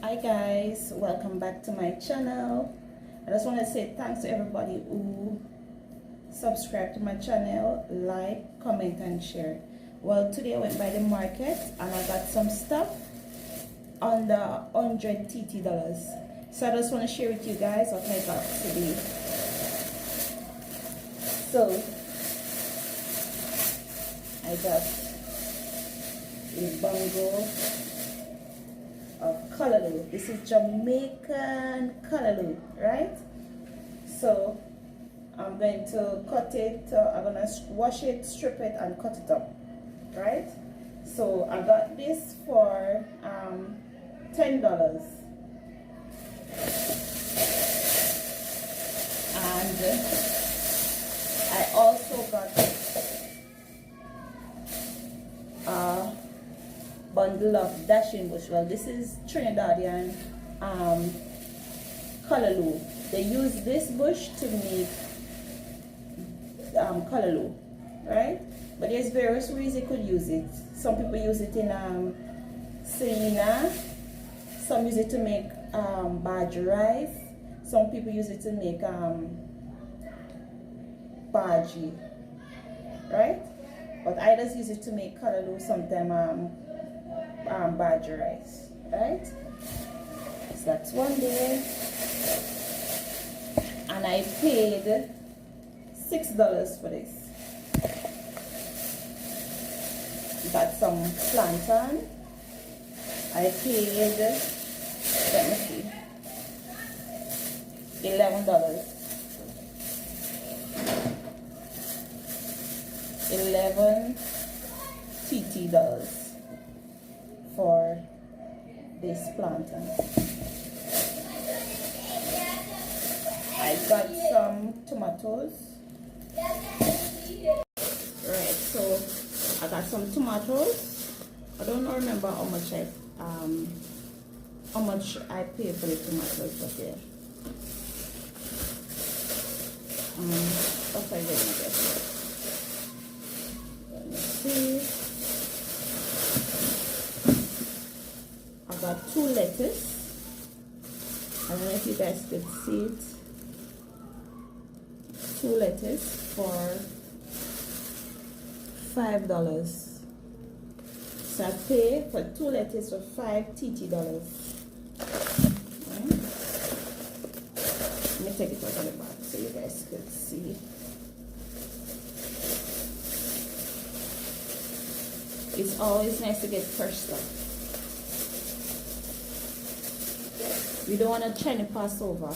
Hi guys, welcome back to my channel. I just want to say thanks to everybody who subscribe to my channel, like, comment and share. Well, today I went by the market and I got some stuff under 100 TT dollars. So I just want to share with you guys what I got today. So I got a bundle of callaloo. This is Jamaican callaloo, right? So I'm going to cut it, I'm going to wash it, strip it and cut it up, right? So I got this for $10. And I also got bundle of dashing bush. Well, this is Trinidadian callaloo. They use this bush to make callaloo, right? But there's various ways you could use it. Some people use it in Selena. Some use it to make bhaji rice. Some people use it to make bhaji, right? But I just use it to make callaloo, sometimes bhaji rice, right? So that's one day. And I paid $6 for this. Got some plantain. I paid, let me see, $11. 11 TT dollars for this plantain. I got some tomatoes. Right, so I got some tomatoes. I don't remember how much I paid for the tomatoes, but yeah. What I didn't get it. Let me see. I got 2 lettuce. I don't know if you guys could see it. 2 lettuce for $5. So I pay for 2 lettuce for $5 TT dollars. Right. Let me take it out of the box so you guys could see. It's always nice to get fresh stuff. We don't want to try to pass over. We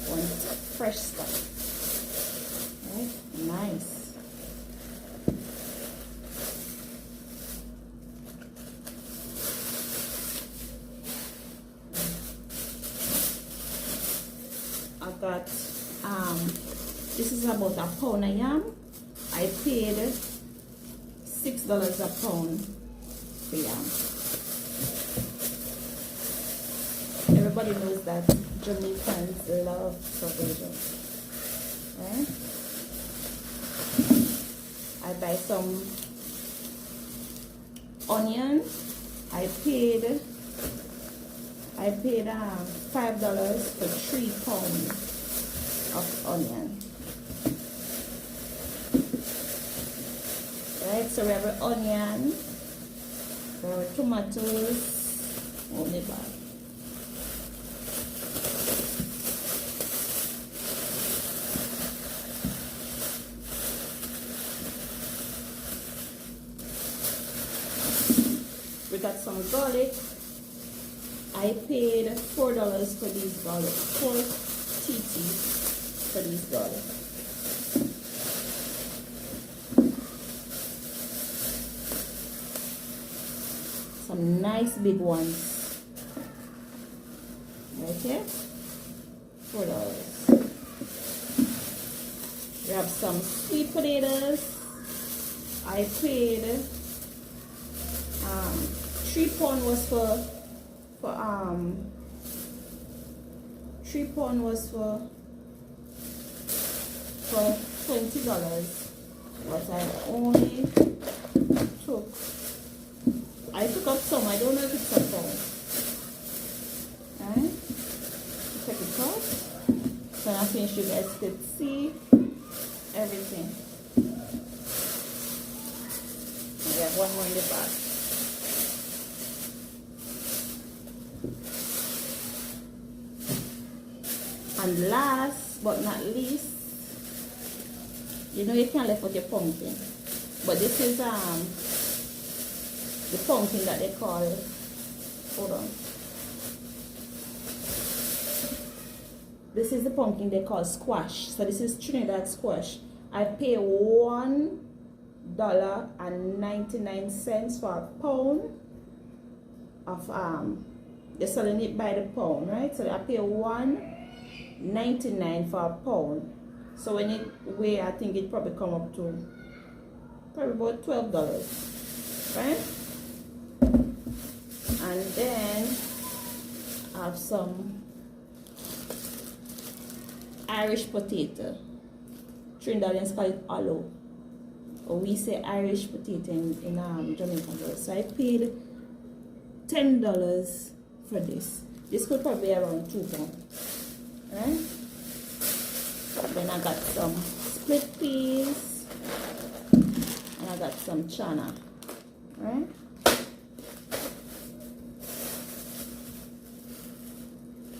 want fresh stuff. Right? Nice. I got this is about a pound of yam. I paid $6 a pound for yam. Everybody knows that Jamaicans love sausages, right? I buy some onion. I paid $5 for 3 pounds of onion. Right, so we have our onion, we have our tomatoes, only bag. We got some garlic. I paid $4 for these garlic, 4 TT for these garlic. Some nice big ones. Right here, $4. We have some sweet potatoes. I paid 3 pounds was for 3 pounds was for $20, but I only took I took up some. I don't know if it's a pound. counting so you guys could see everything. We have one more in the back. And last but not least, you know you can't left with your pumpkin, but this is the pumpkin that they call, hold on, this is the pumpkin they call squash. So this is Trinidad squash. I pay $1.99 for a pound of they're selling it by the pound, right? So I pay $1.99 for a pound. So when it weigh, I think it probably come up to probably about $12, right? And then I have some Irish potato. Trinidadians call it aloe, or we say Irish potato in Jamaican. So I paid $10 for this. This could probably be around £2, right? Then I got some split peas, and I got some chana, right?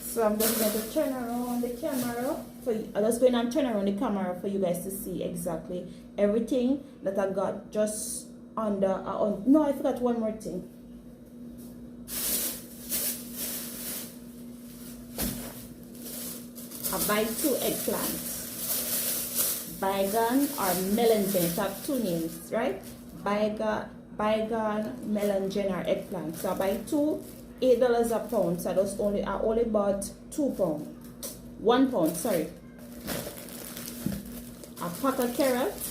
So I'm just going to turn around the camera for you. I'm just going to turn around the camera for you guys to see exactly everything that I got just under. No, I forgot one more thing. I buy 2 eggplants. Bygone or Melangen. It have 2 names, right? Bygone, Melangen, or eggplant. So I buy 2, $8 a pound. So I only bought 2 pounds. 1 pound, sorry. A pack of carrots.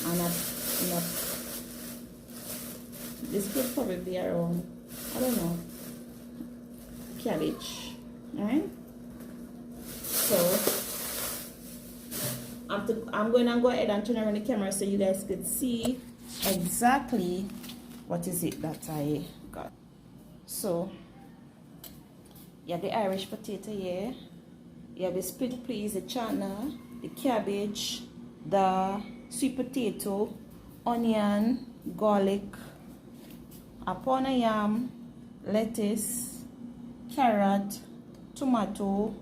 And this could probably be around, I don't know, cabbage, alright? So I'm going to go ahead and turn around the camera so you guys could see exactly what is it that I got. So you have the Irish potato here, you have the split peas, the chana, the cabbage, the sweet potato, onion, garlic, a pound of yam, lettuce, carrot, tomato,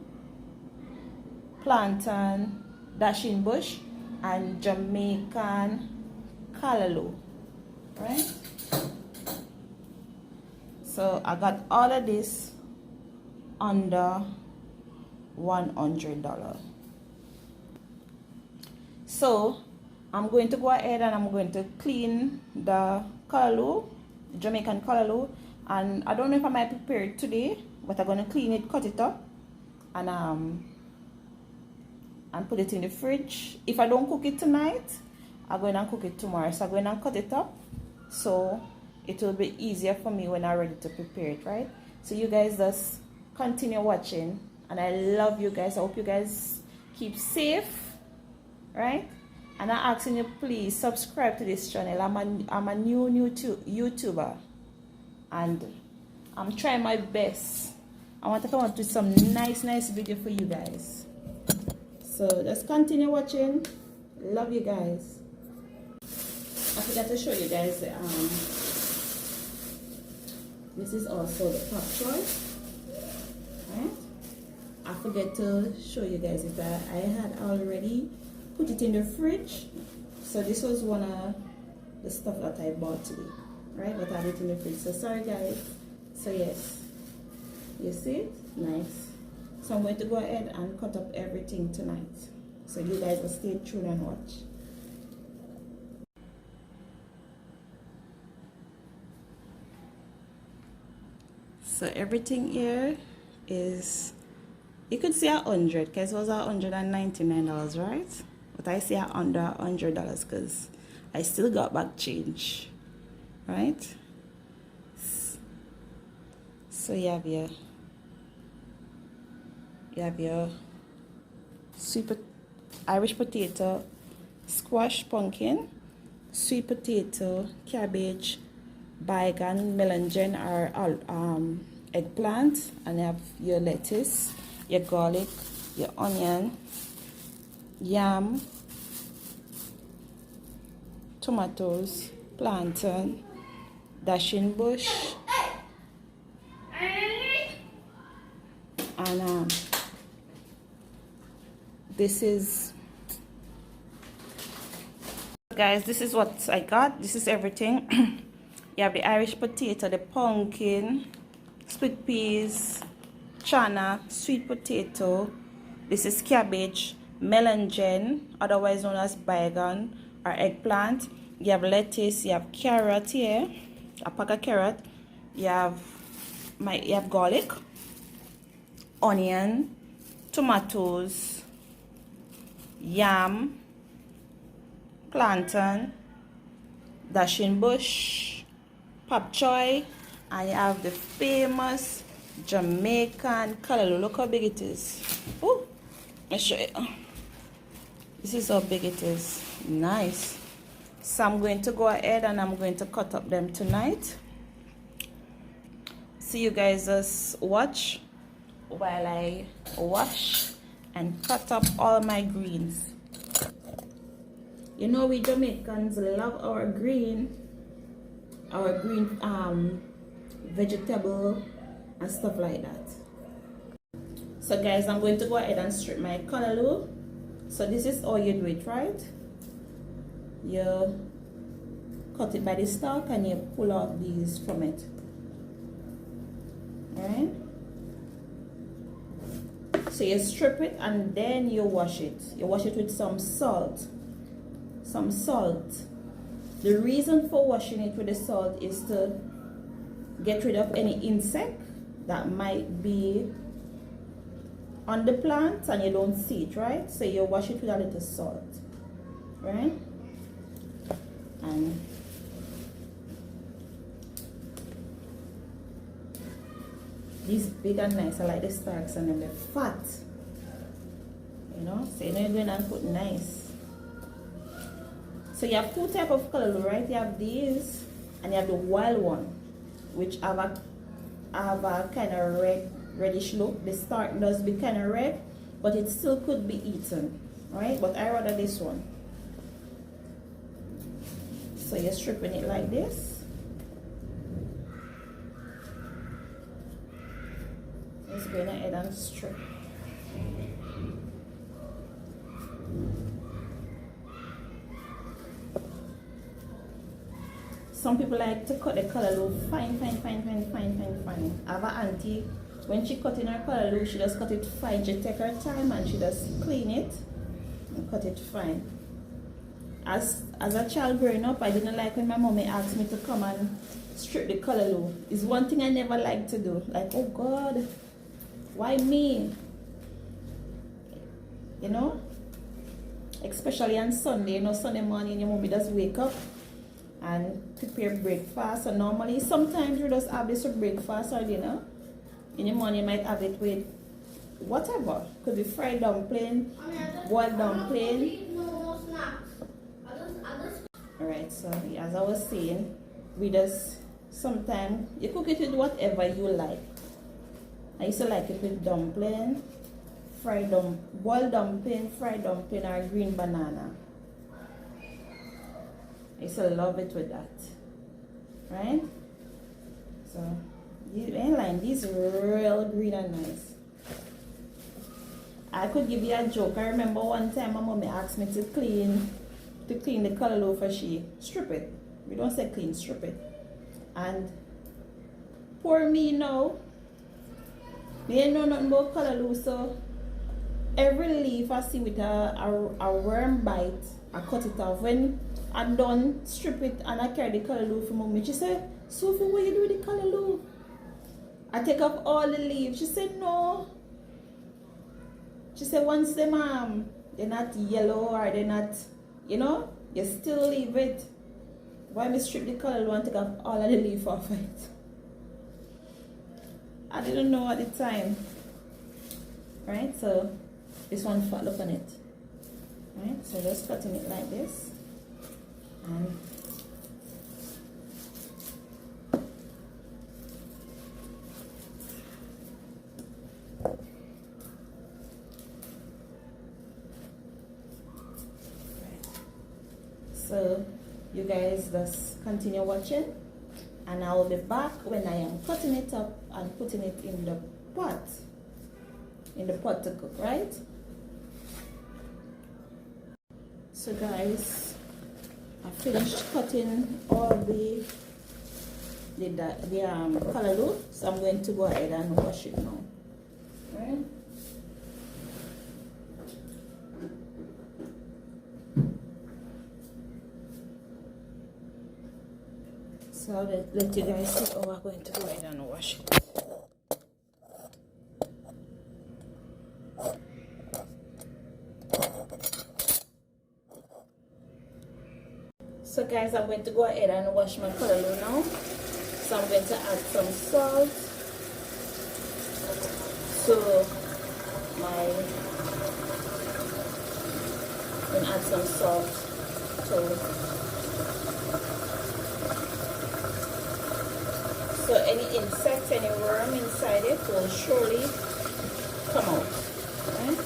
plantain, dashing bush, and Jamaican callaloo, right? So I got all of this under $100. So I'm going to go ahead and I'm going to clean the callaloo, Jamaican callaloo, and I don't know if I might prepare it today, but I'm going to clean it, cut it up, and put it in the fridge. If I don't cook it tonight, I'm going to cook it tomorrow. So I'm going to cut it up so it will be easier for me when I'm ready to prepare it, right? So you guys just continue watching, and I love you guys. I hope you guys keep safe, right? And I'm asking you, please subscribe to this channel. I'm a new YouTuber, and I'm trying my best. I want to come up with some nice video for you guys. So just continue watching. Love you guys. I forgot to show you guys the this is also the pop choy, right? I forget to show you guys it. I had already put it in the fridge. So this was one of the stuff that I bought today, right? But I had it in the fridge. So sorry guys. So yes, you see it? Nice. So I'm going to go ahead and cut up everything tonight. So you guys will stay tuned and watch. So everything here is, you could see 100 because it was $199, right? But I see under $100 because I still got back change, right? So you have your sweet Irish potato, squash, pumpkin, sweet potato, cabbage, baigan, melangen, or eggplant, and you have your lettuce, your garlic, your onion, yam, tomatoes, plantain, dashing bush, and this is, guys, this is what I got. This is everything. You have the Irish potato, the pumpkin, split peas, chana, sweet potato. This is cabbage, melangen, otherwise known as baigan or eggplant. You have lettuce, you have carrot here, a pack of carrot. You have garlic, onion, tomatoes, yam, plantain, dashing bush, pop choy, and you have the famous Jamaican callaloo. Look how big it is. Oh, I'll show you. This is how big it is. Nice. So I'm going to go ahead and I'm going to cut up them tonight. See you guys just watch while I wash and cut up all my greens. You know, we Jamaicans love our green vegetable and stuff like that. So guys, I'm going to go ahead and strip my callaloo. So this is how you do it, right? You cut it by the stalk and you pull out these from it. Alright? So you strip it and then you wash it. You wash it with some salt. Some salt. The reason for washing it with the salt is to get rid of any insect that might be on the plant and you don't see it, right? So you wash it with a little salt, right? And these big and nice. I like the stalks and then they're fat. You know, so you know you're going and put nice. So you have two types of callaloo, right? You have these and you have the wild one, which have a kind of reddish look. The stalk does be kind of red, but it still could be eaten, right? But I rather this one. So you're stripping it like this. Let's go ahead and strip. Some people like to cut the callaloo fine. I have an auntie, when she cut in her callaloo, she just cut it fine. She take her time and she just clean it and cut it fine. As a child growing up, I didn't like when my mommy asked me to come and strip the callaloo. It's one thing I never liked to do. Like, oh God, why me? You know? Especially on Sunday, you know, Sunday morning, your mommy just wake up and prepare breakfast. And normally, sometimes you just have this for breakfast or dinner. In the morning, you might have it with whatever. Could be fried dumpling, boiled dumpling. Alright, so as I was saying, we just sometimes you cook it with whatever you like. I used to like it with dumpling, boiled dumpling, fried dumpling, or green banana. I used to love it with that. Right? So these real green and nice. I could give you a joke. I remember one time my mommy asked me to clean the callaloo for she. Strip it. We don't say clean, strip it. And poor me now. Me ain't know nothing about callaloo, so every leaf I see with a worm bite, I cut it off. When I done strip it and I carry the callaloo for mommy, she said, Sophie, what you do with the callaloo? I take off all the leaves. She said, no. She said, once them they're not yellow or they're not, you know, you still leave it. Why me strip the callaloo and take off all of the leaf off it? I didn't know at the time. Right, so this one fat, look on it. Right, so just cutting it like this. And So you guys just continue watching, and I will be back when I am cutting it up and putting it in the pot to cook, right? So guys, I finished cutting all the callaloo, so I'm going to go ahead and wash it now, right? So I'll let you guys see how we're going to go ahead and wash it. So guys, I'm going to go ahead and wash my callaloo now. So I'm going to add some salt add some salt so any insects, any worm inside it will surely come out, right?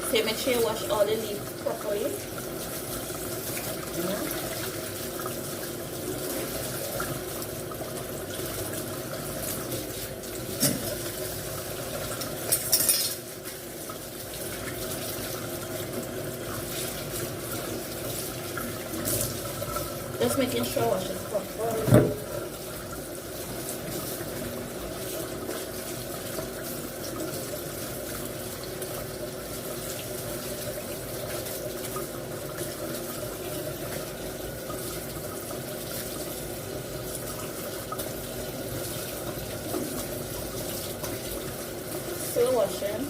So make sure you wash all the leaves properly. Just making sure I wash it properly. Still washing.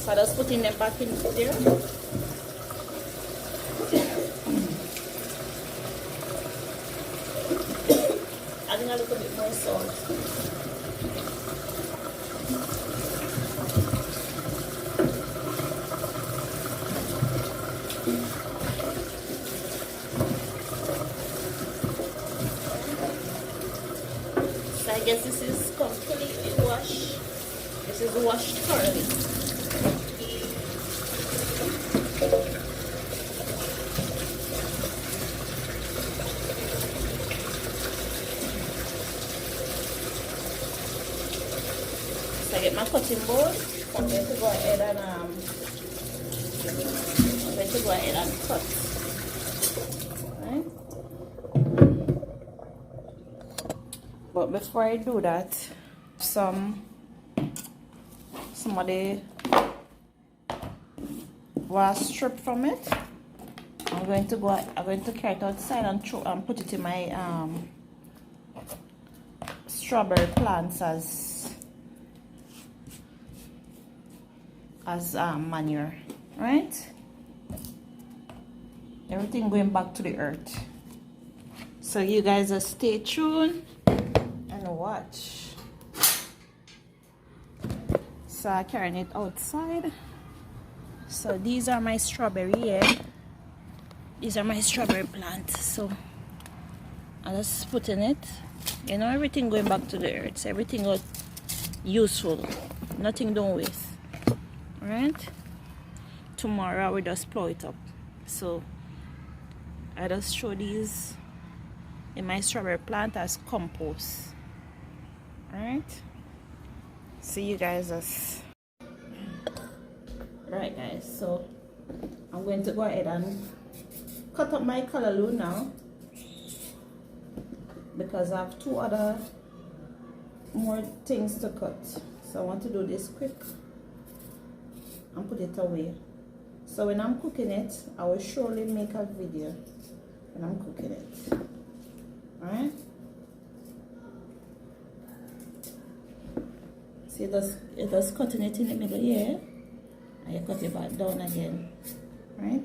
So just putting them back in there. Adding a little bit more salt. So I guess this is completely washed. This is washed thoroughly. I get my cutting board. I'm going to go ahead and cut. Right? But before I do that, some of the was stripped from it. I'm going to carry it outside and put it in my strawberry plants as manure, right? Everything going back to the earth. So you guys just stay tuned and watch. So I'm carrying it outside. So these are my strawberry here. These are my strawberry plants. So I just put in it. You know, everything going back to the earth. So everything will useful. Nothing don't waste. Right? Tomorrow we just plow it up. So I just throw these in my strawberry plant as compost. Alright? See you guys as right guys, so I'm going to go ahead and cut up my callaloo now because I have two other more things to cut. So I want to do this quick and put it away. So when I'm cooking it, I will surely make a video when I'm cooking it. Alright? See, it does cutting it in the middle here. And you cut it back down again. Right?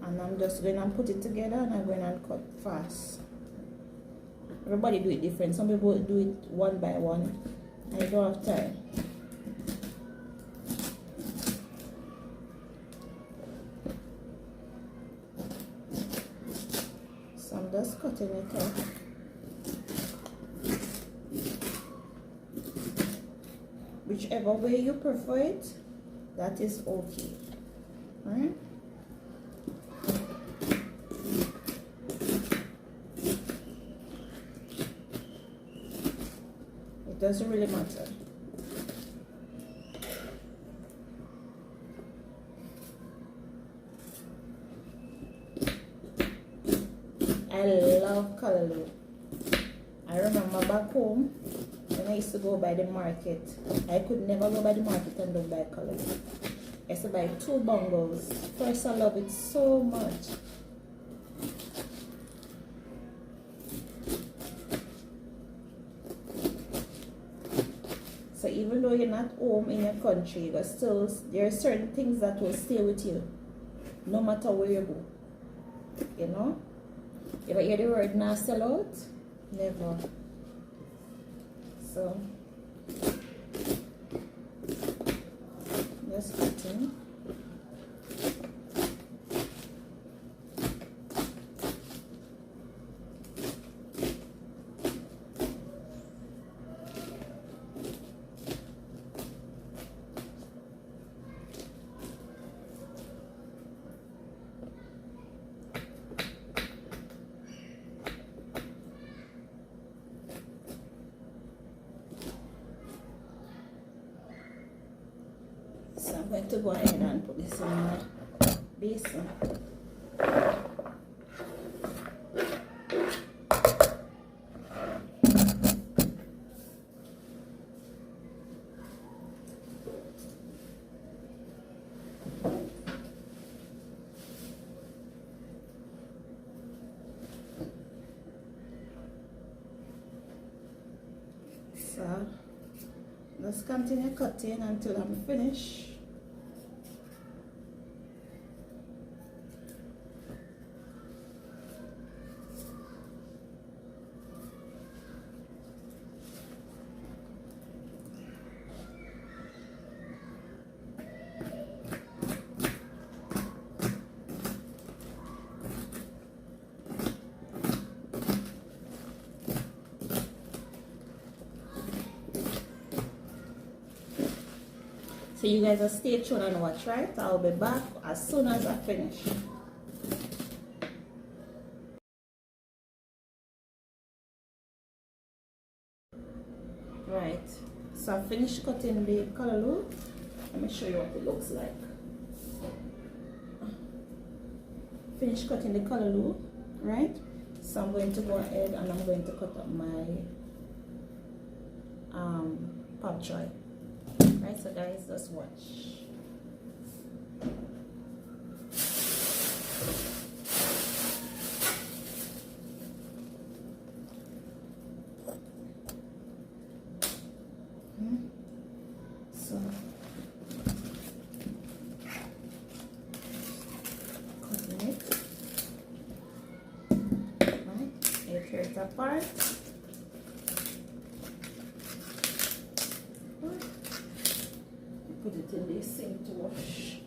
And I'm just going to put it together and I'm going to cut fast. Everybody do it different. Some people do it one by one. And you don't have time. So I'm just cutting it off. Whichever way you prefer it, that is okay. Alright? It doesn't really matter. I love callaloo. I remember back home when I used to go by the market, I could never go by the market and don't buy callaloo. I used to buy 2 bongos. First, I love it so much. So even though you're not home in your country, but still there are certain things that will stay with you no matter where you go. You know? You ever hear the word "not sell out"? Never. So just cutting. So I'm going to go ahead and put this in my basin. So let's continue cutting until I'm finished. So you guys are stay tuned and watch, right? I'll be back as soon as I finish. Right, so I finished cutting the callaloo. Let me show you what it looks like. Finished cutting the callaloo, right? So I'm going to go ahead and I'm going to cut up my pak choy. Right, so guys, just watch. So cutting it, right? You tear it apart. Put it in the sink to wash.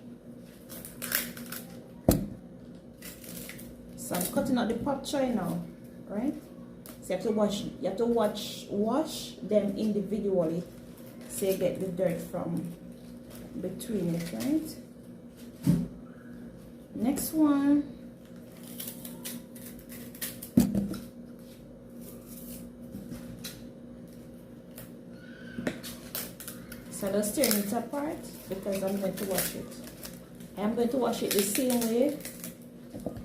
So I'm cutting out the pak choy now, right? So you have to wash them individually so you get the dirt from between it, right? Next one, so just turn it apart because I'm going to wash it. I'm going to wash it the same way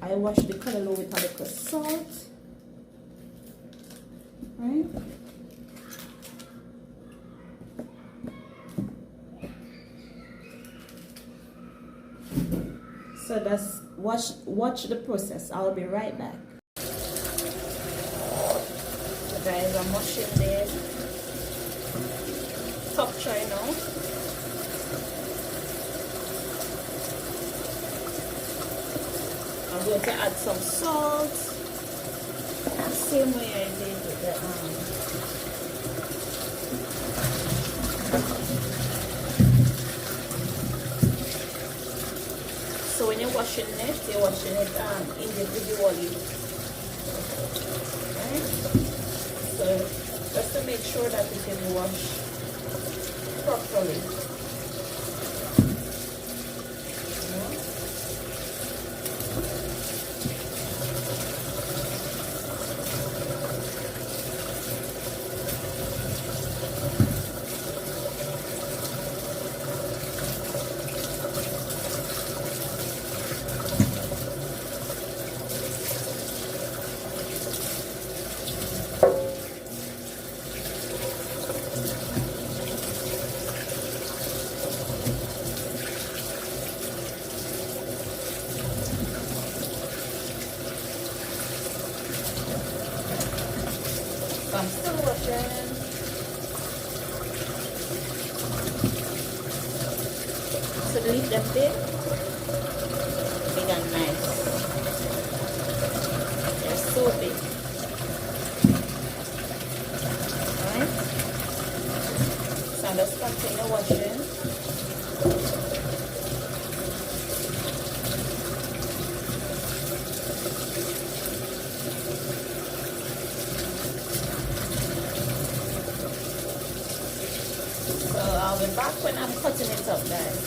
I wash the callaloo with a little salt, right? So just watch the process. I'll be right back. So guys, I'm washing the top tray now. I'm going to add some salt, same way I did with the so when you're washing it, you're washing it individually, right? So just to make sure that it can wash properly. I'm still washing. So leave them big and nice. They're so big. Alright? So I'm just continue washing. I'll be back when I'm cutting it up, guys.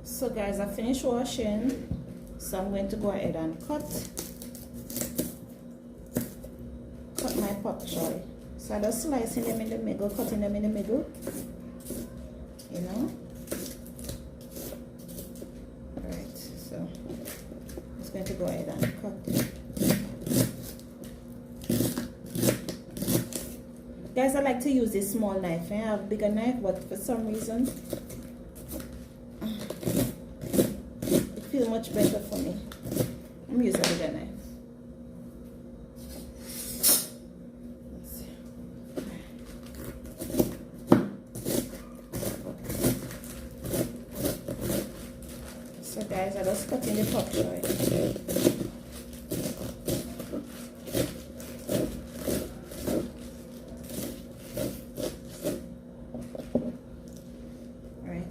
So guys, I finished washing, so I'm going to go ahead and cut my pak choy. So I just slicing them in the middle, cutting them in the middle, you know. Alright, so I'm just going to go ahead and cut. Guys, I like to use this small knife. I have a bigger knife, but for some reason it feels much better for me. I'm using a bigger knife. So guys, I just cut in the pak choy.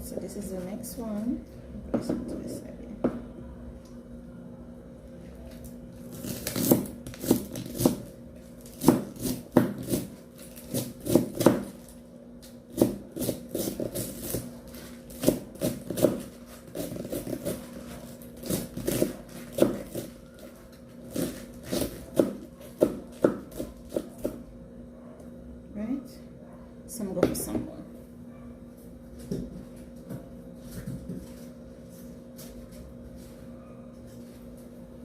So this is the next one. Place it to this side here. Right? So I'm going to go for some more.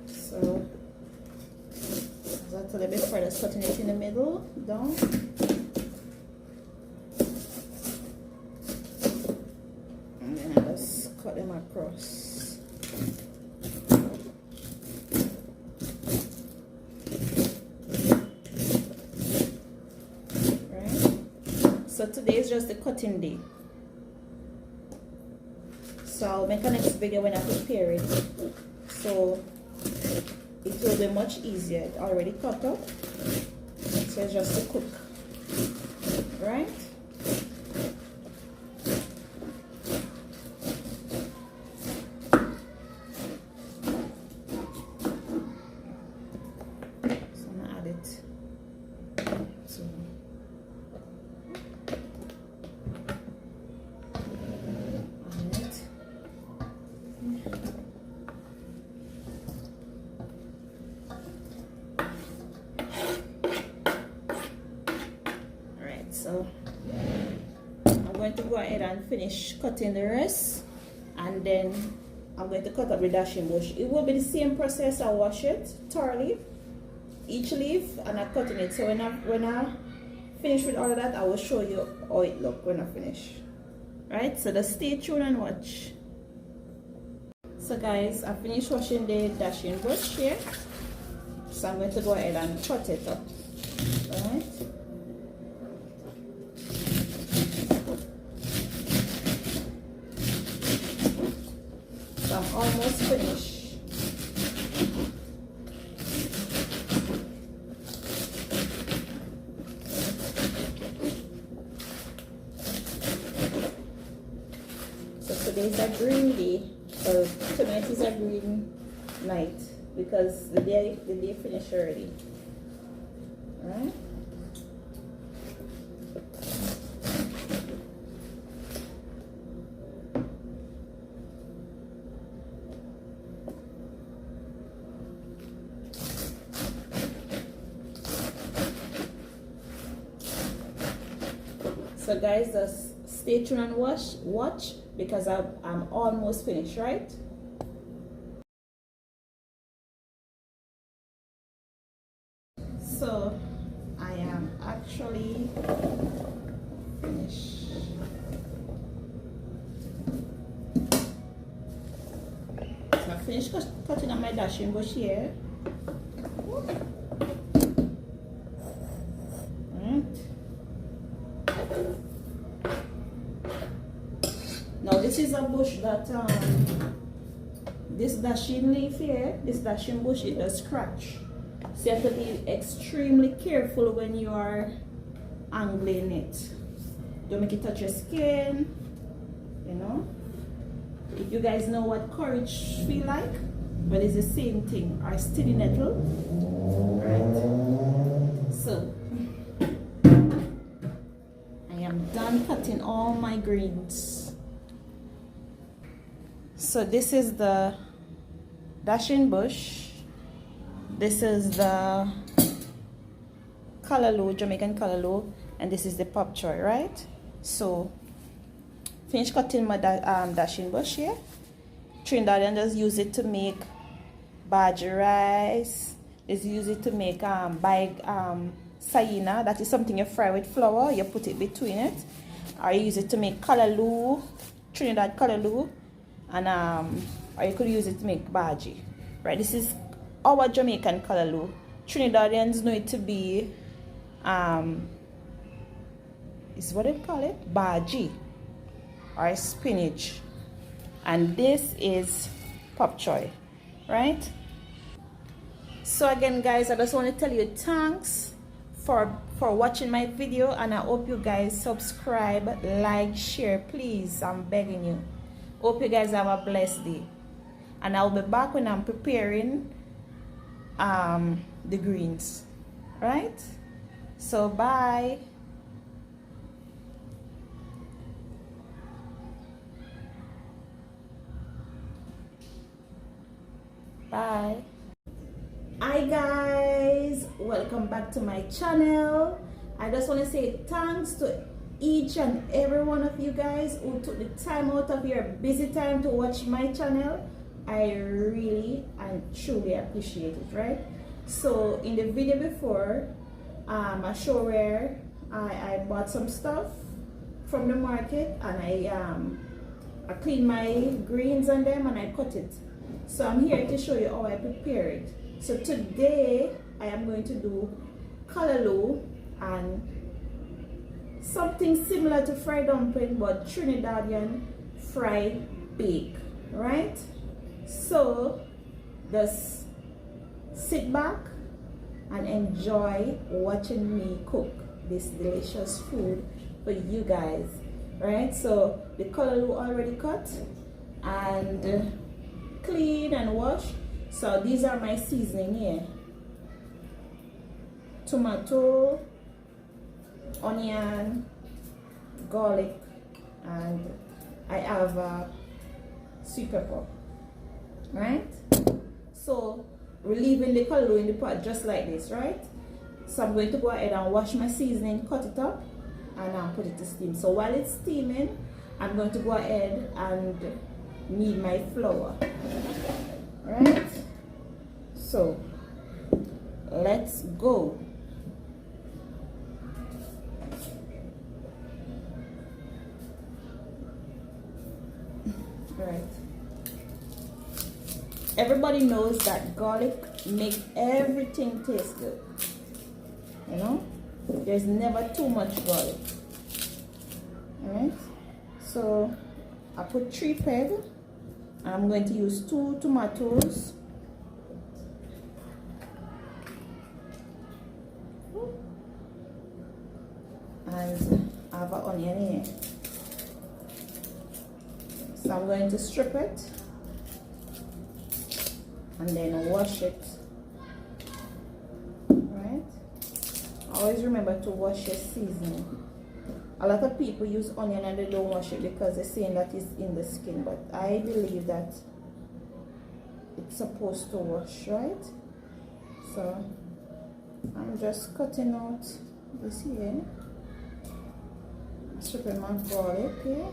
So that's a little bit further, cutting it in the middle, down. And then I just cut them across. Right? So today is just the cutting day. So I'll make a next video when I prepare it. So it will be much easier. It's already cut up, so it's just to cook, right? going to go ahead and finish cutting the rest, and then I'm going to cut up the dashing bush. It will be the same process. I wash it thoroughly, each leaf, and I'm cutting it. So when I finish with all of that, I will show you how it look when I finish. Right, so just stay tuned and watch. So guys, I finished washing the dashing bush here, so I'm going to go ahead and cut it up. Alright, so I'm almost finished. Today's a green day, or tonight is a green night because the day finished already. Alright? So guys, just stay tuned and watch because I'm almost finished, right? So I am actually finished. So I finished cutting up my dashing bush here. Now this is a bush that this dashing leaf here, this dashing bush, it does scratch. So you have to be extremely careful when you are angling it. Don't make it touch your skin, you know. If you guys know what courage feel like, well, it's the same thing, or sticky nettle. Right. So I am done cutting all my greens. So this is the dashing bush. This is the callaloo, Jamaican callaloo, and this is the pop choy, right? So finish cutting my dashing bush here. Trinidadian just use it to make bhaji rice. Just use it to make sayina. That is something you fry with flour. You put it between it. Or you use it to make callaloo, Trinidad callaloo. And or you could use it to make bhaji, right? This is our Jamaican callaloo. Trinidadians know it to be is what they call it, bhaji or spinach, and this is pop choy, right? So again guys, I just want to tell you thanks for watching my video, and I hope you guys subscribe, like, share, please. I'm begging you. Hope you guys have a blessed day, and I'll be back when I'm preparing the greens, right? So bye. Bye. Hi guys, welcome back to my channel. I just want to say thanks to each and every one of you guys who took the time out of your busy time to watch my channel. I really and truly appreciate it, right? So in the video before, I show where I bought some stuff from the market, and I cleaned my greens on them and I cut it. So I'm here to show you how I prepare it. So today I am going to do callaloo and something similar to fried dumpling, but Trinidadian fried bake, right? So just sit back and enjoy watching me cook this delicious food for you guys, right? So the callaloo already cut and clean and washed. So these are my seasoning here: tomato, onion, garlic, and I have sweet pepper, right? So we're leaving the callaloo in the pot just like this, right? So I'm going to go ahead and wash my seasoning, cut it up, and put it to steam. So while it's steaming, I'm going to go ahead and knead my flour. Right? So let's go. Right. Everybody knows that garlic makes everything taste good. You know, there's never too much garlic. Alright, so I put 3 pegs, and I'm going to use 2 tomatoes. And I have an onion here. So I'm going to strip it and then wash it. Right? Always remember to wash your seasoning. A lot of people use onion and they don't wash it because they're saying that it's in the skin, but I believe that it's supposed to wash, right? So I'm just cutting out this here, stripping my garlic here.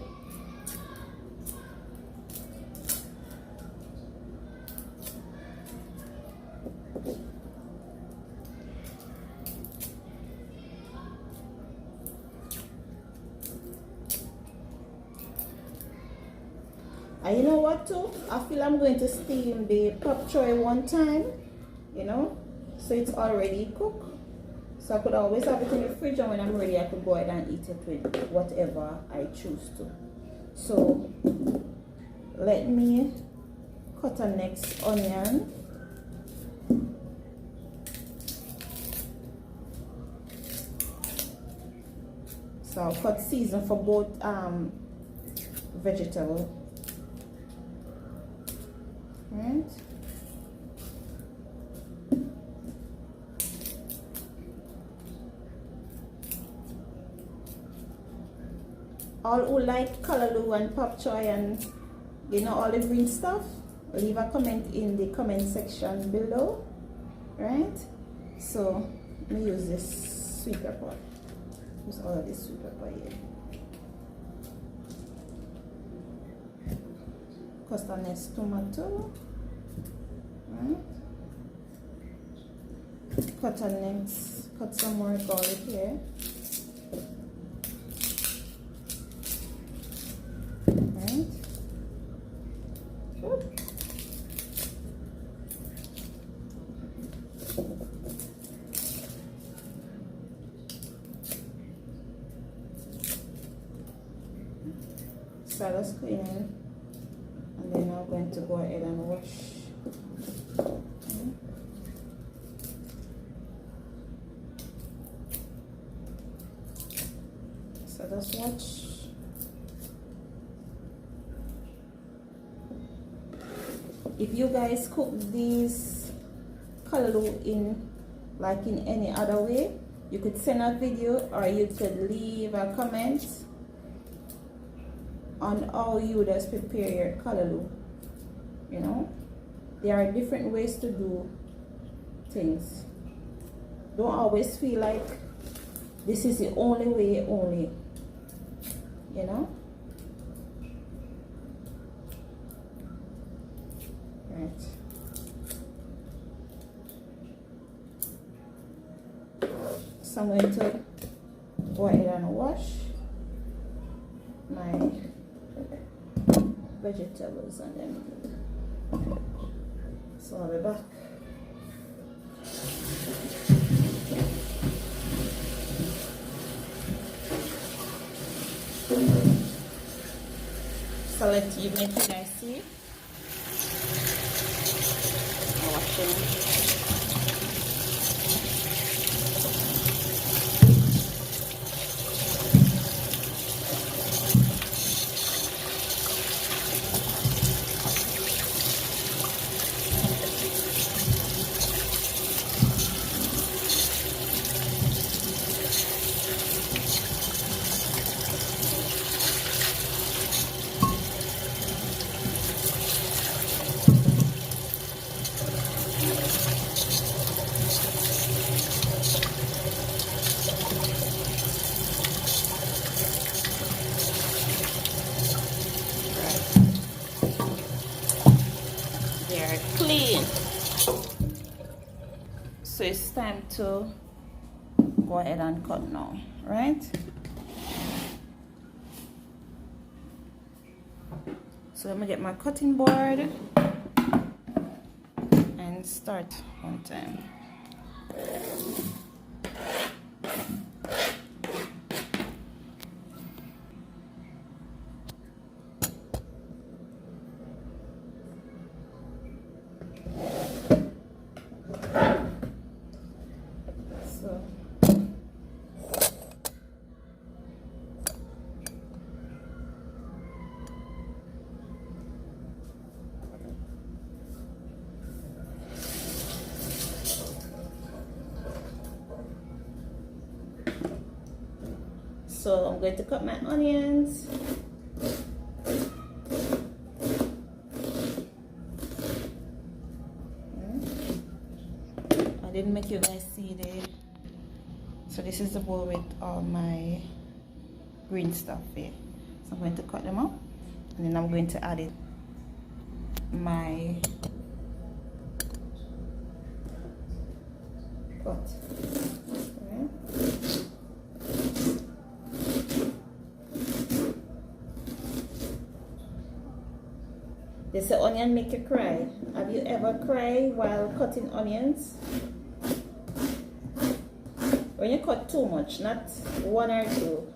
And you know what too? I feel I'm going to steam the pak choy one time, you know, so it's already cooked. So I could always have it in the fridge, and when I'm ready I could go ahead and eat it with whatever I choose to. So let me cut a next onion. So I'll cut season for both vegetable. Right. All who like kalaloo and pak choy and you know all the green stuff, leave a comment in the comment section below. Right? So let me use this sweet pepper. Use all of this sweet pepper here. Cut a nice tomato. Right. Cut some more garlic here. Right. Good. So let's clean it, and then I'm going to go ahead and wash. So just watch. If you guys cook these kalaloo in like in any other way, you could send a video or you could leave a comment on how you just prepare your kalaloo. You know, there are different ways to do things. Don't always feel like this is the only way only, you know. Right. So I'm going to go ahead and wash my vegetables and then so I'll be back. Selective, make you guys see. Washing. time to go ahead and cut now, right? So let me get my cutting board and start on time. So I'm going to cut my onions. I didn't make you guys see the. So this is the bowl with all my green stuff here. So I'm going to cut them up, and then I'm going to add it my cut. They say onion make you cry. Have you ever cried while cutting onions? When you cut too much, not one or two.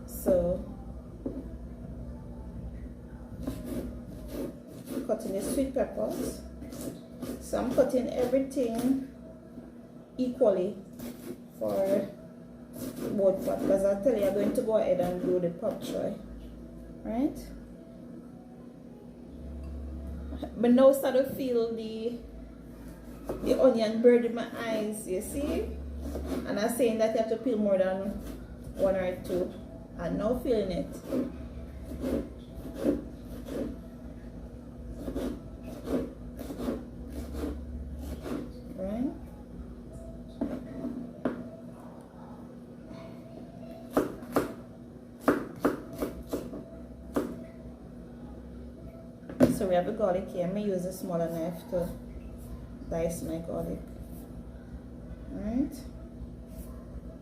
So, cutting the sweet peppers. So I'm cutting everything equally for both pot, because I'll tell you I'm going to go ahead and do the pak choy, right? But now start to feel the onion burn in my eyes, you see? And I'm saying that you have to peel more than one or two. I'm now feeling it. So we have the garlic here. I'm going to use a smaller knife to dice my garlic. Alright.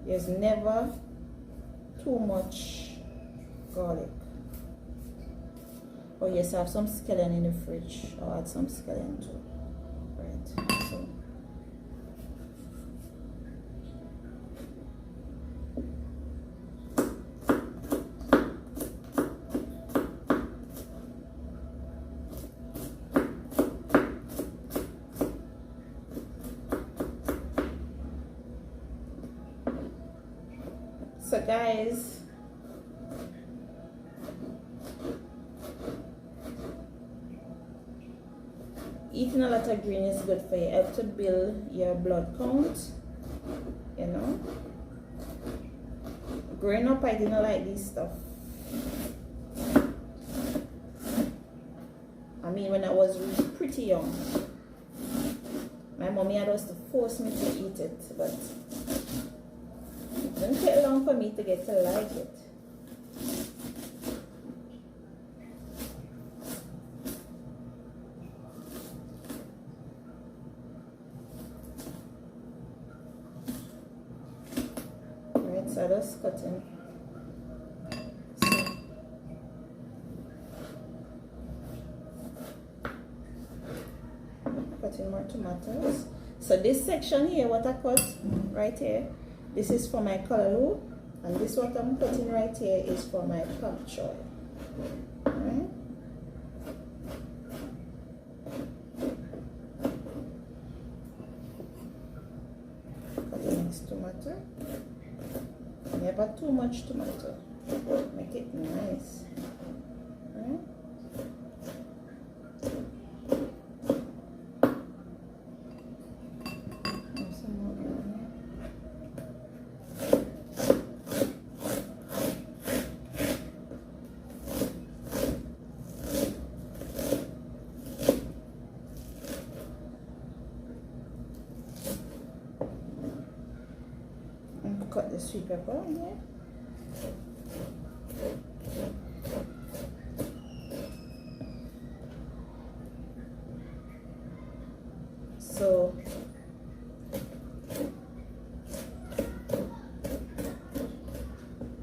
There's never too much garlic. Oh yes, I have some scallion in the fridge. I'll add some scallion too. Right. So So guys, eating a lot of green is good for you. Help to build your blood count, you know. Growing up, I didn't like this stuff. I mean, when I was pretty young, my mommy had us to force me to eat it, but it didn't take long for me to get to like it. Right, so I just cutting. Cutting more tomatoes. So this section here, what I cut right here, this is for my callaloo, and this what I'm cutting right here is for my pak choy. Alright. Cutting this tomato. Never too much tomato. Make it nice. Alright. Cut the sweet pepper in there. So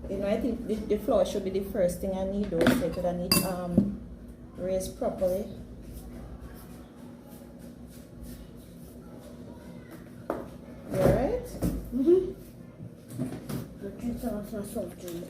you know, I think the flour should be the first thing I need though, so that I need raised properly. You alright? Mm-hmm. Drink some soft drink.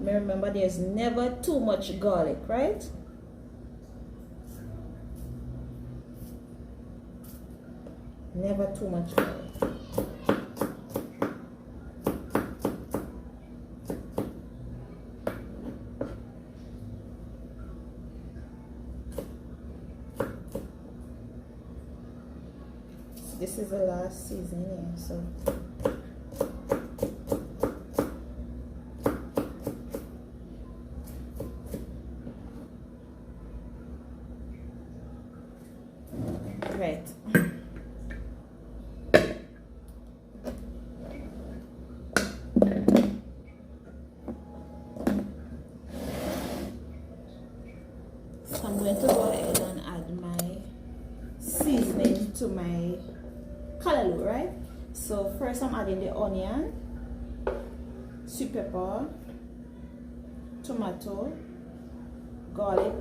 Remember, there's never too much garlic, right? Never too much garlic. This is the last seasoning, so. Right. So I'm going to go ahead and add my seasoning to my callaloo, right? So first I'm adding the onion, sweet pepper, tomato, garlic,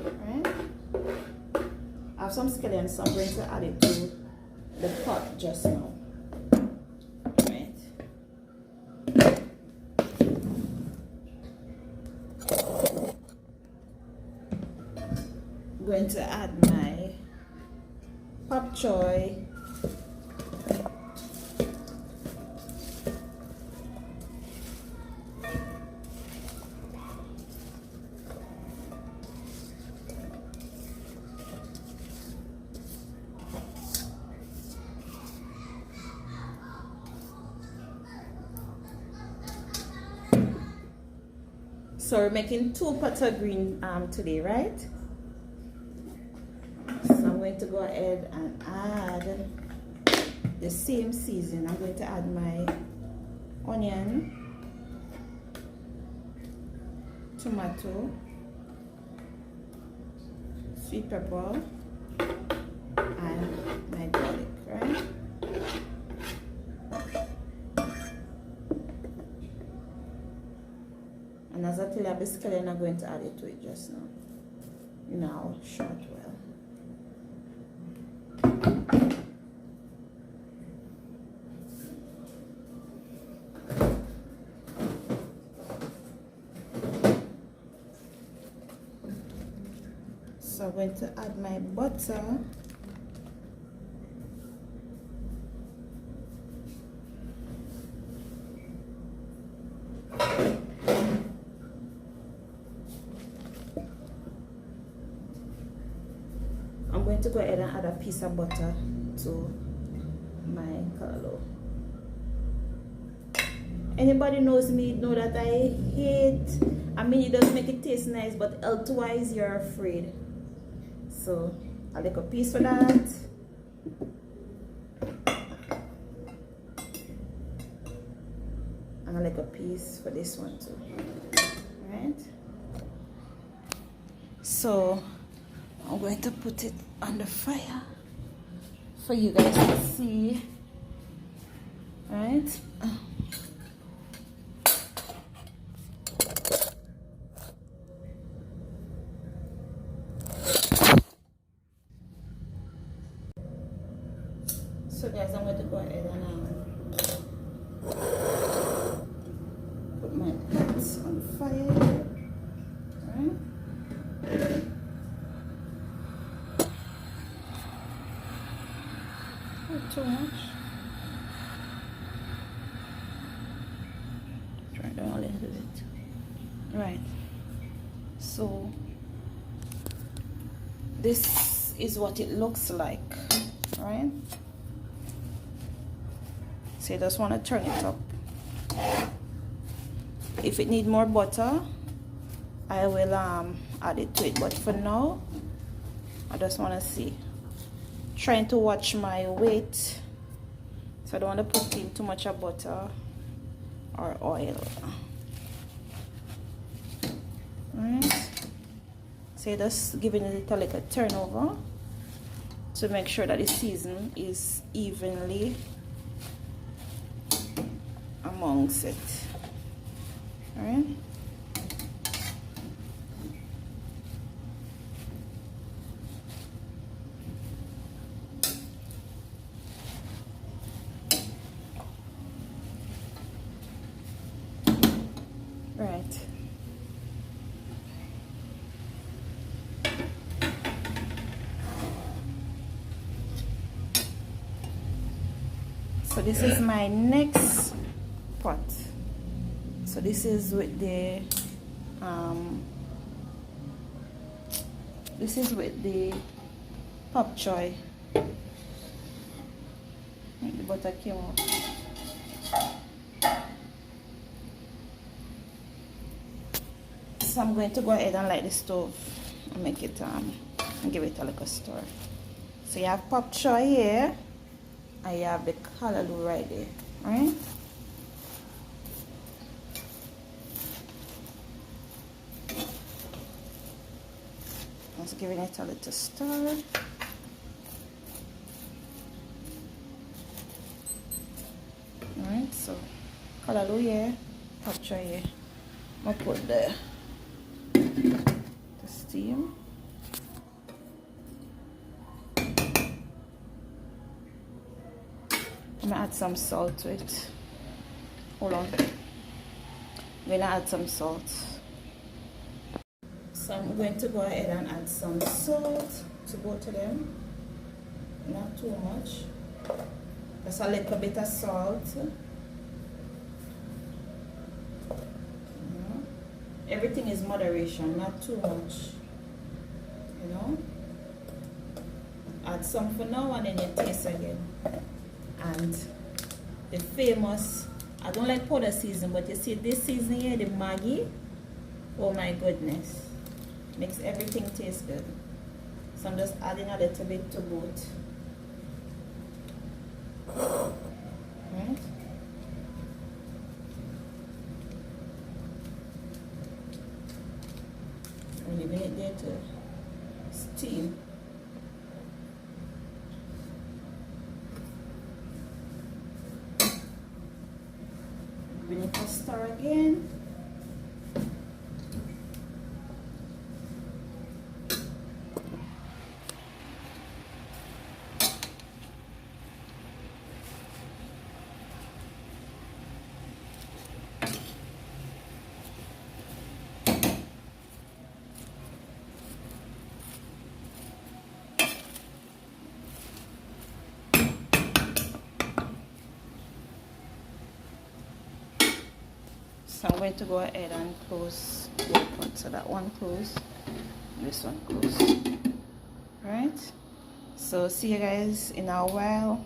right? I have some scallions, so I'm going to add it to the pot just now. Right. I'm going to add my pak choy, so we're making 2 pots of green today, right? So I'm going to go ahead and add the same season. I'm going to add my onion, tomato, sweet pepper, and my garlic, right? And as I tell you, basically I'm not going to add it to it just now. You know how short well. So I'm going to add my butter. I'm going to go ahead and add a piece of butter to my callaloo. Anybody knows me know that I hate, I mean it does make it taste nice, but health-wise you're afraid. So I'll take a piece for that. And I'll take a piece for this one too. Right? So I'm going to put it on the fire for you guys to see. Right? So guys, I'm going to go ahead and put my pots on fire. Right? Not too much. Right, so this is what it looks like, right? So you just want to turn it up. If it need more butter, I will add it to it, but for now I just want to see, trying to watch my weight, so I don't want to put in too much of butter or oil. Right, so just giving it a little turnover to make sure that the season is evenly amongst it. All right. Right. So this is my next pot. So this is with the pop choy. The butter came out. So I'm going to go ahead and light the stove and make it and give it a little stir. So you have pop choy here, and you have the callaloo right there, right? Just giving it a little stir. Alright, so callaloo here, pop choy here. I'm gonna put the steam. I'm gonna add some salt to it. Hold on. I'm gonna add some salt. So I'm going to go ahead and add some salt to both of them. Not too much. Just a little bit of salt. Everything is moderation, not too much. You know? Add some for now and then you taste again. And the famous, I don't like powder season, but you see this season here, the Maggi, oh my goodness, makes everything taste good. So I'm just adding a little bit to both. Right? I'm leaving it there to steam. We need to stir again. So I'm going to go ahead and close both pots. So that one closed, this one closed. Right? So see you guys in a while.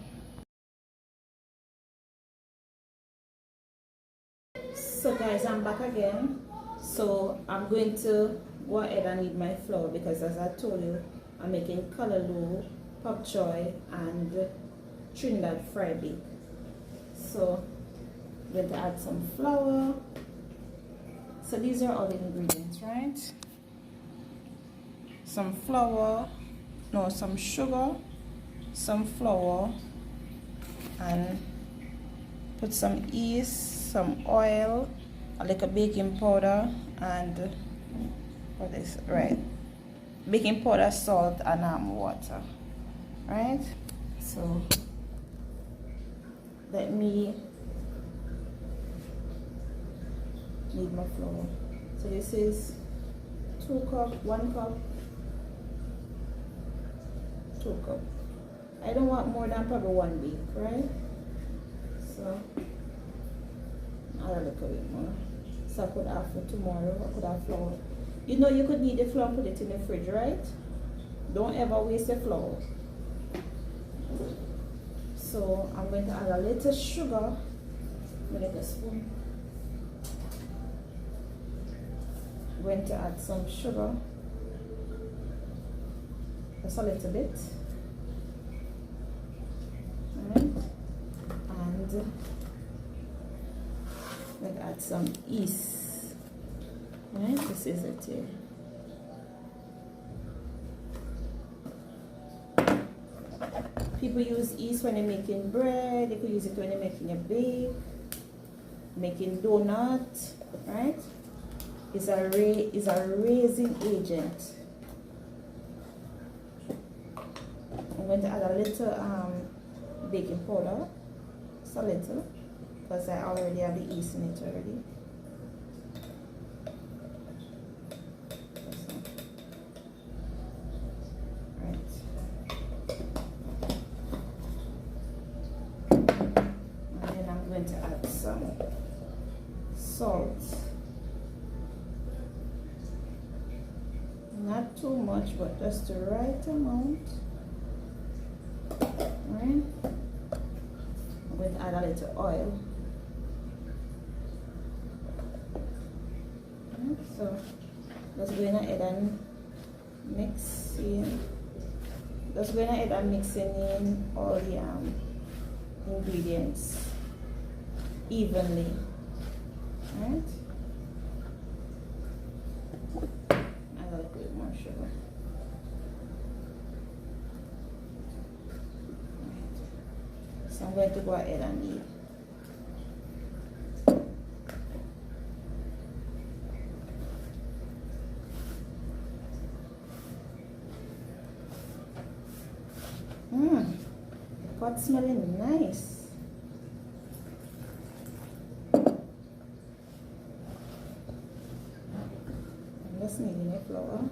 So guys, I'm back again. So I'm going to go ahead and knead my flour because as I told you, I'm making callaloo, pop choy, and Trinidad fried bake. So I'm going to add some flour. So these are all the ingredients, right? Some flour, no, some sugar, some flour, and put some yeast, some oil, a little baking powder, and what is right? Baking powder, salt, and water, right? So let me knead my flour. So this is 2 cups, 1 cup, 2 cups. I don't want more than probably 1 bake, right? So add a little bit more. So I could have for tomorrow. I could have flour. You know you could knead the flour and put it in the fridge, right? Don't ever waste the flour. So I'm going to add a little sugar. I'm going to get a spoon. I'm going to add some sugar. Just a little bit. Alright. And I'm going to add some yeast. Alright, this is it here. People use yeast when they're making bread. They could use it when they're making a bake, making donut, right? It's a raising agent. I'm going to add a little baking powder, just a little, because I already have the yeast in it already. To add some salt, not too much but just the right amount. Alright, I'm going to add a little oil. So just going ahead and mixing in all the ingredients evenly, right? Add a little bit more sugar. Right. So I'm going to go ahead and knead. Pot smelling nice. Just kneading the flour.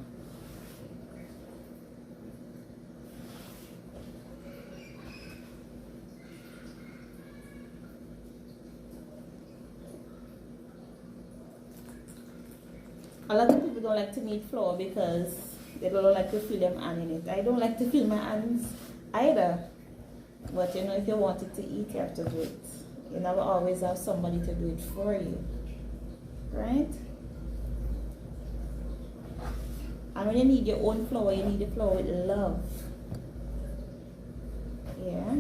A lot of people don't like to knead flour because they don't like to feel them hand in it. I don't like to feel my hands either. But you know, if you wanted to eat, you have to do it. You never always have somebody to do it for you. Right? And when you need your own flour, you need the flour with love. Yeah.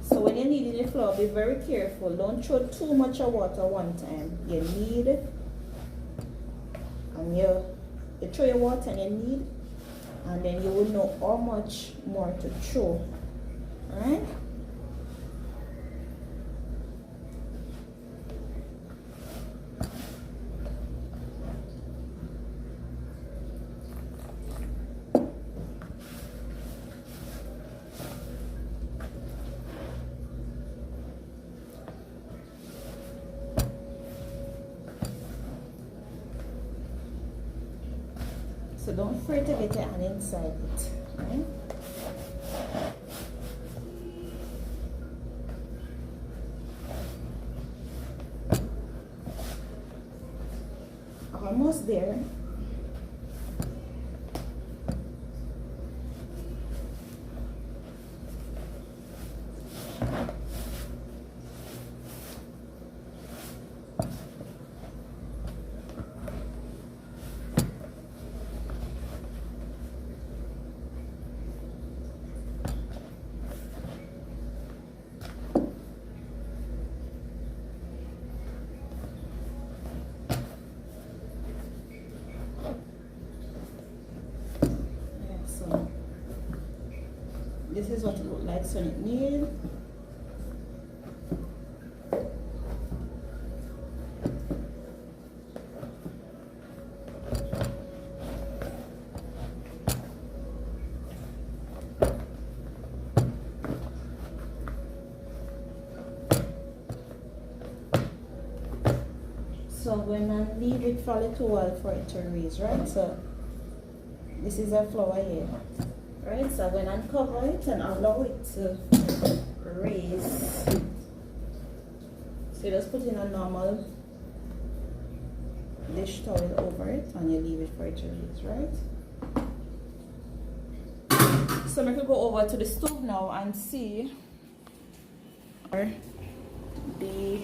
So when you're kneading the flour, be very careful. Don't throw too much of water one time. You knead, and you throw your water and you knead, and then you will know how much more to throw. Alright? So don't afraid to get your hand inside it, right? Almost there. This is what it looks like when it knead. So I'm going to leave it for a little while for it to raise, right? So this is a flower here, right? So I'm going to uncover it and allow it to raise. So you just put in a normal dish towel over it and you leave it for it to raise, right? So I'm going to go over to the stove now and see the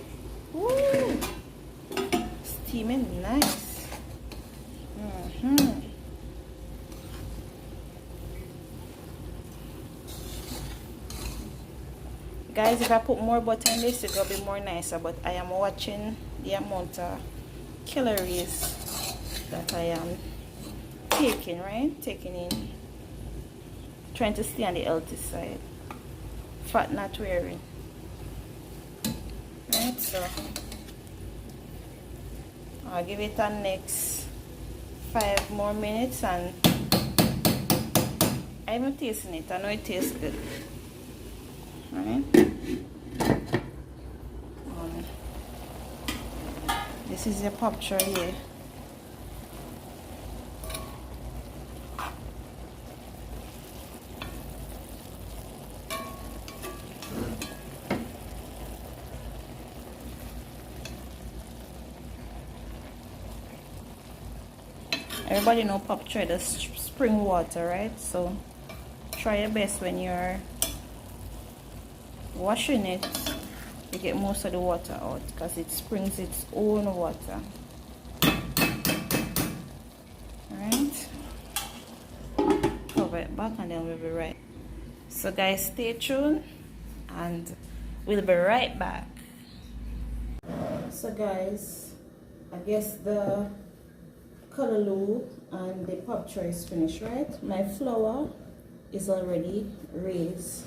steaming nice. Guys, if I put more butter in this, it will be more nicer, but I am watching the amount of calories that I am taking, right? Taking in, trying to stay on the healthy side, fat not wearing, right? So I'll give it a next 5 more minutes, and I haven't tasted it. I know it tastes good, right? This is the pop tray here. Everybody know pop tray the spring water, right? So try your best when you're washing it to get most of the water out, because it springs its own water. Alright, cover it back and then we'll be right. So guys, stay tuned and we'll be right back. So guys, I guess the callaloo and the pop tray is finished, right? My flour is already raised,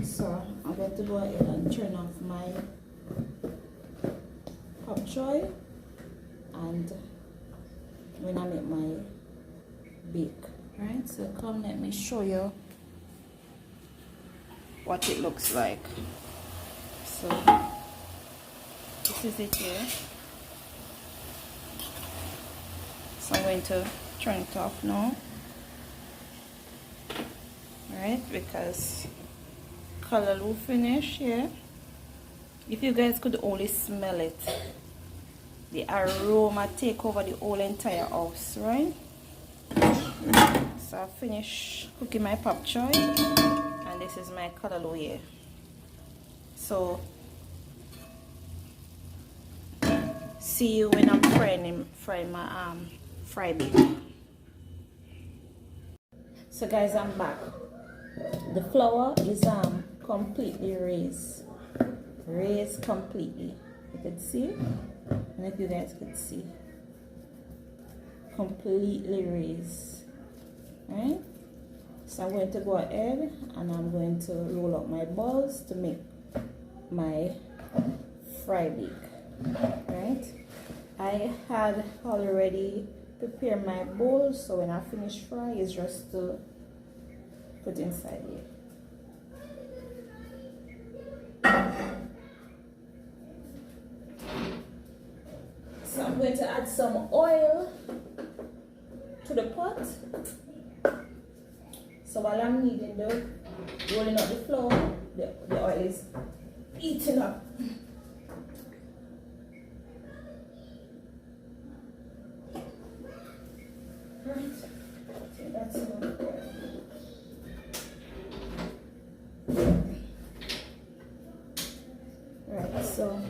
so I'm going to go ahead and turn off my pop tray, and when I make my bake, right? So come, let me show you what it looks like. So this is it here. So I'm going to turn it off now, right? Because callaloo finish here. If you guys could only smell it, the aroma take over the whole entire house, right? So I finish cooking my pop choy, and this is my callaloo here. So see you when I'm frying my fry bake. So guys, I'm back. The flour is completely raised completely. You could see, and if you guys could see, completely raised, right? So I'm going to go ahead and I'm going to roll up my balls to make my fry bake, right? I had already prepared my bowl, so when I finish fry, it's just to put inside here. So I'm going to add some oil to the pot. So while I'm kneading the rolling up the flour, the oil is eating up. Right. So that's enough oil. Right, so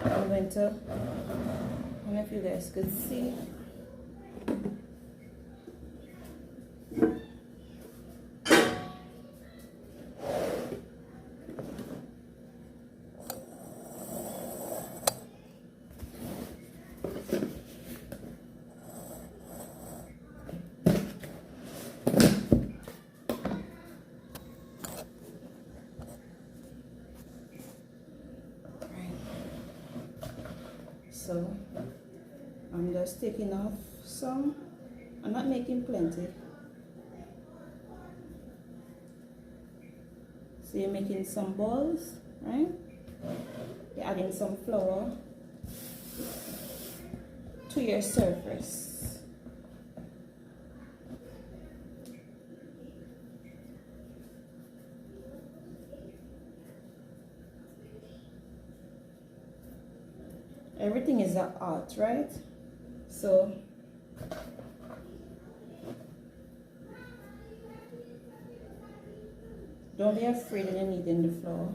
I'm going to, I don't know if you guys could see. So I'm just taking off some. I'm not making plenty. So you're making some balls, right? You're adding some flour to your surface. Everything is an art, right? So don't be afraid of kneading the flour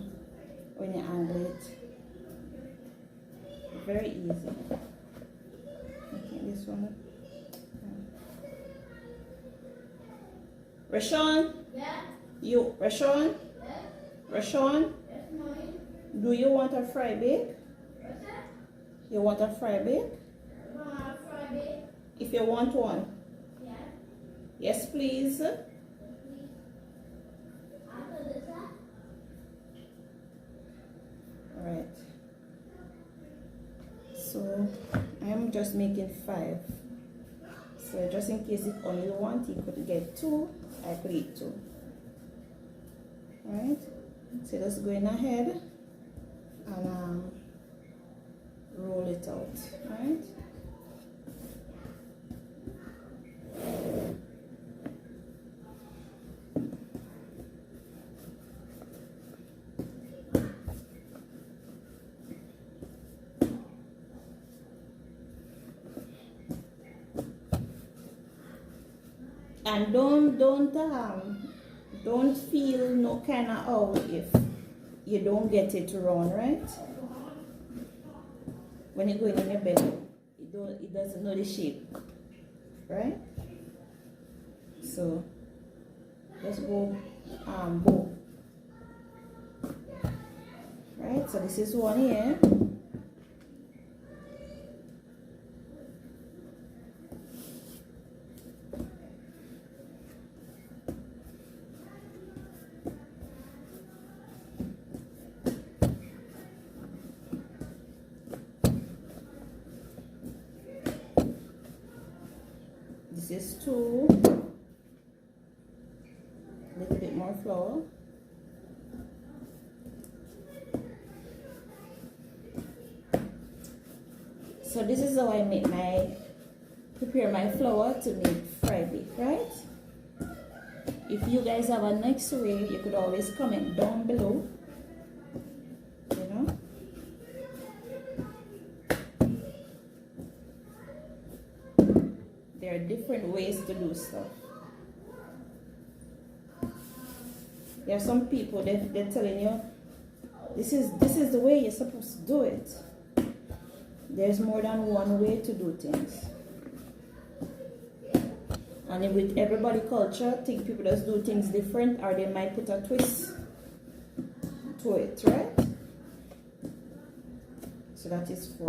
when you angle it. Very easy. Okay, this one. Rashawn? Yeah. Rashawn? Yeah. Rashawn? Yes, mommy. Do you want a fry bake? What's that? You want a fry bake? Mama, Friday. If you want one. Yeah. Yes, please. After this, Alright. So I am just making 5. So just in case if only one, you could get 2, I could eat 2. Alright. So just going ahead and roll it out. Alright. And don't feel no kind of out if you don't get it round, right? When you're going in your belly, it doesn't know the shape, right? So let's go bow. Right, so this is one here. This is 2. A little bit more flour. So this is how I prepare my flour to make fry bake, right? If you guys have a next way, you could always comment down below. You know? There are different ways to do stuff. There are some people they're telling you this is the way you're supposed to do it. There's more than one way to do things. And with everybody culture, I think people just do things different, or they might put a twist to it, right? So that is 4.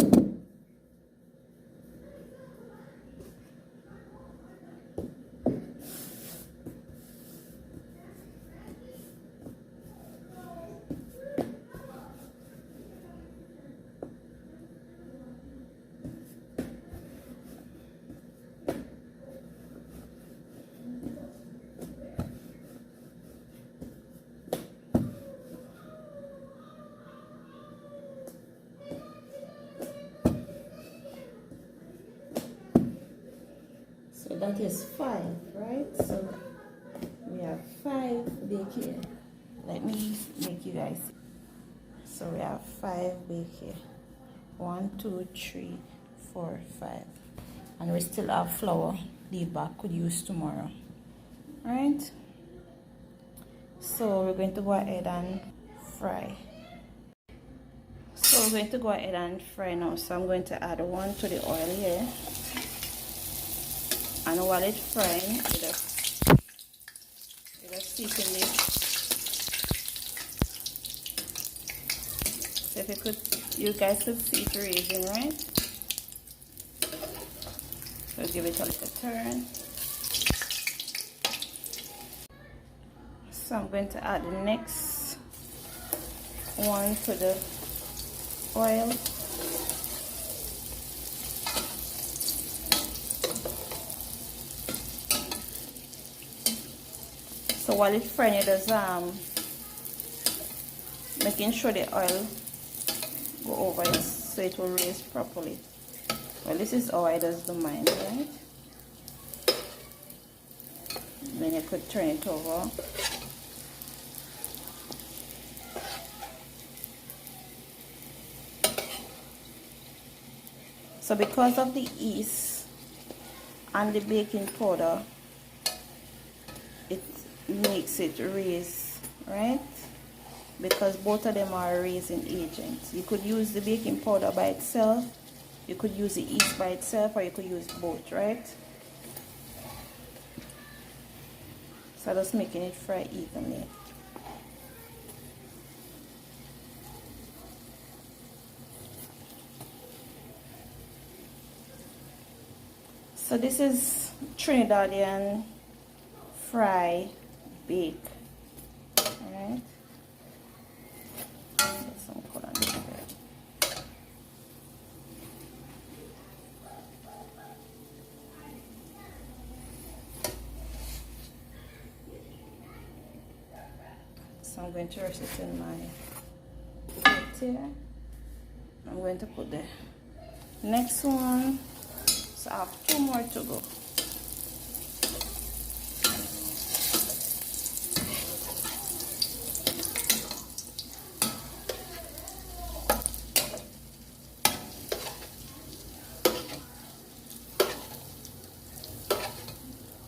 So that is 5, right? So we have 5 bake here. Let me make you guys see. So we have 5 bake here. 1, 2, 3, 4, 5. And we still have flour leave back, could use tomorrow. Alright? So we're going to go ahead and fry. So we're going to go ahead and fry now. So I'm going to add 1 to the oil here. And while it's frying, you just season it. So if you guys could see it raising, right? So give it a little turn. So I'm going to add the next one to the oil. So while it's frying, it is making sure the oil go over it so it will raise properly. Well, this is how I does do mine, right? Then you could turn it over. So because of the yeast and the baking powder, it makes it raise, right? Because both of them are raising agents. You could use the baking powder by itself, you could use the yeast by itself, or you could use both, right? So just making it fry evenly. So this is Trinidadian fry bake. Alright. Get some color in there. So I'm going to rest it in my plate here. I'm going to put the next one. So I have 2 more to go.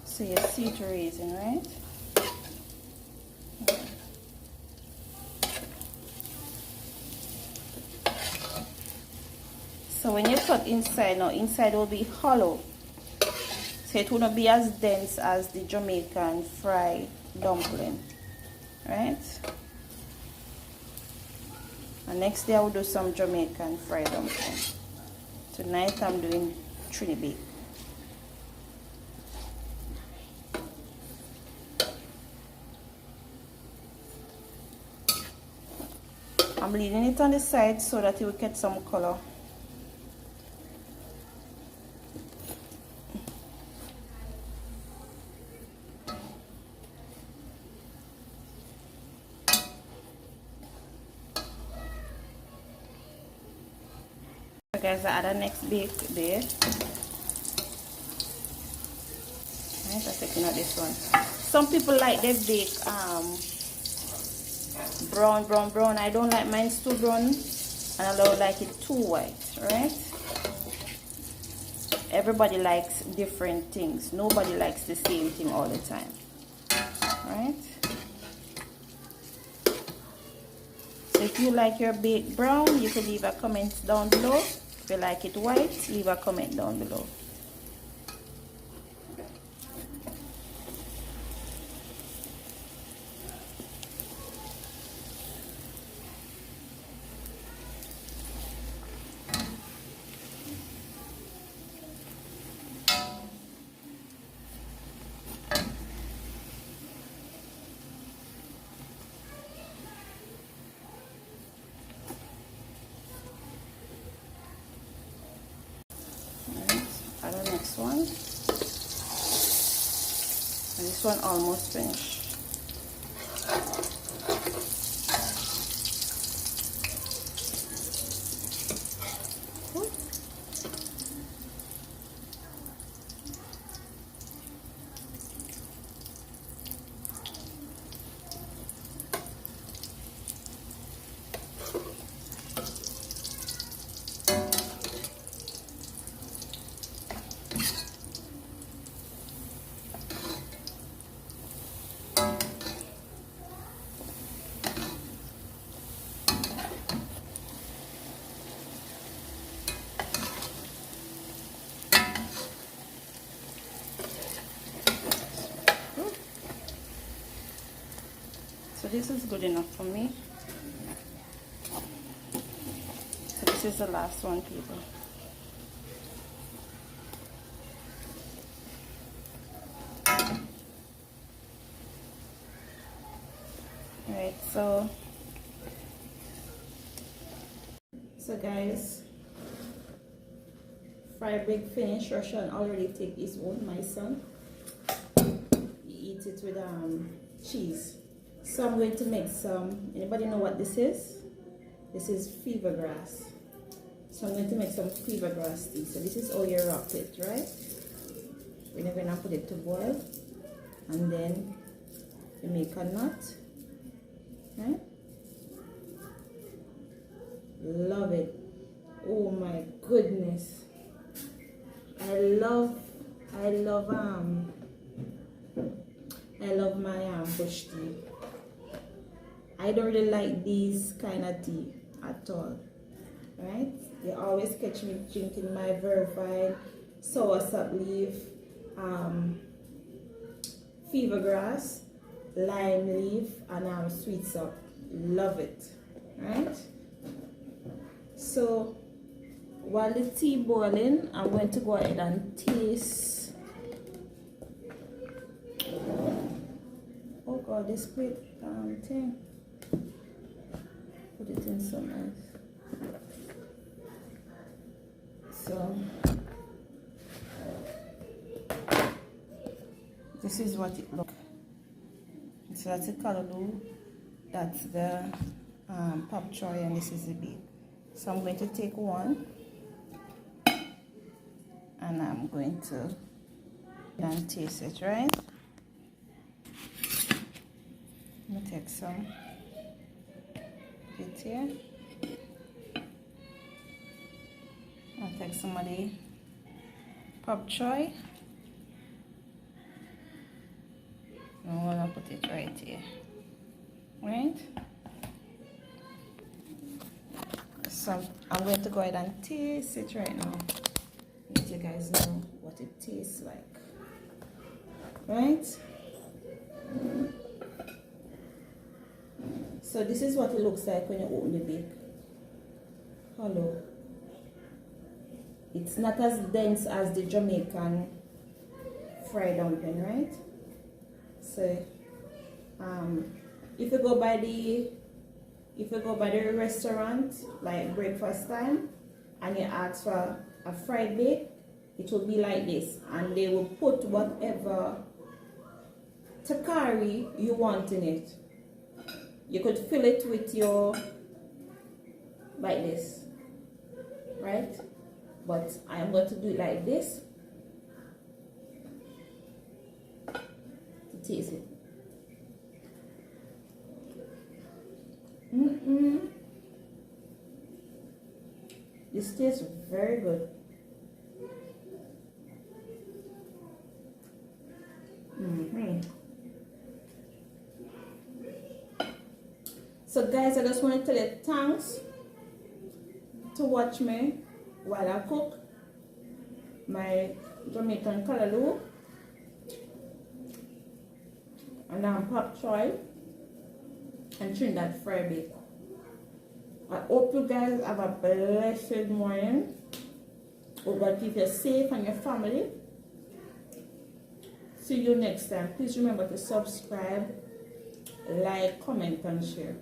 So you see it raising, right? So when you cut inside, now inside will be hollow. So it will not be as dense as the Jamaican fried dumpling, right? And next day I will do some Jamaican fried dumpling. Tonight I'm doing Trinibake. I'm leaving it on the side so that it will get some color. So guys, I add a next bake there. Right, I'm taking out this one. Some people like they bake brown. I don't like mine too brown, and I don't like it too white, right? Everybody likes different things. Nobody likes the same thing all the time, right? So if you like your bake brown, you can leave a comment down below. If you like it white, leave a comment down below. Add the next one, and this one almost finished. So this is good enough for me. So this is the last one, people. Alright, so guys, fry bake finish. Roshan already take his own, my son. He eats it with cheese. So I'm going to make some. Anybody know what this is? This is fever grass. So I'm going to make some fever grass tea. So this is how you wrap it, right? We're going to put it to boil, and then you make a knot, right? Love it. Oh my goodness. I love my bush tea. I don't really like these kind of tea at all, right? You always catch me drinking my vervine, soursop leaf, fever grass, lime leaf, and sweet sop. Love it, right? So while the tea boiling, I'm going to go ahead and taste. Oh God, this great thing. Put it in so nice. So this is what it looks. So that's the callaloo, that's the pak choy, and this is the beef. So I'm going to take one, and I'm going to and taste it, right? I'm gonna take some bit here. I'll take some of the pak choy. I'm gonna put it right here, right? So I'm going to go ahead and taste it right now. Let you guys know what it tastes like, right? So this is what it looks like when you open the beak. Hello. It's not as dense as the Jamaican fried dumpling, right? So if you go by the restaurant, like breakfast time, and you ask for a fried bake, it will be like this, and they will put whatever takari you want in it. You could fill it with your, like this, right? But I am going to do it like this to taste it. This tastes very good. So guys, I just want to tell you thanks to watch me while I cook my Jamaican callaloo and pak choy and Trinidad fried bake. I hope you guys have a blessed morning. Hope God keep you safe and your family. See you next time. Please remember to subscribe, like, comment, and share.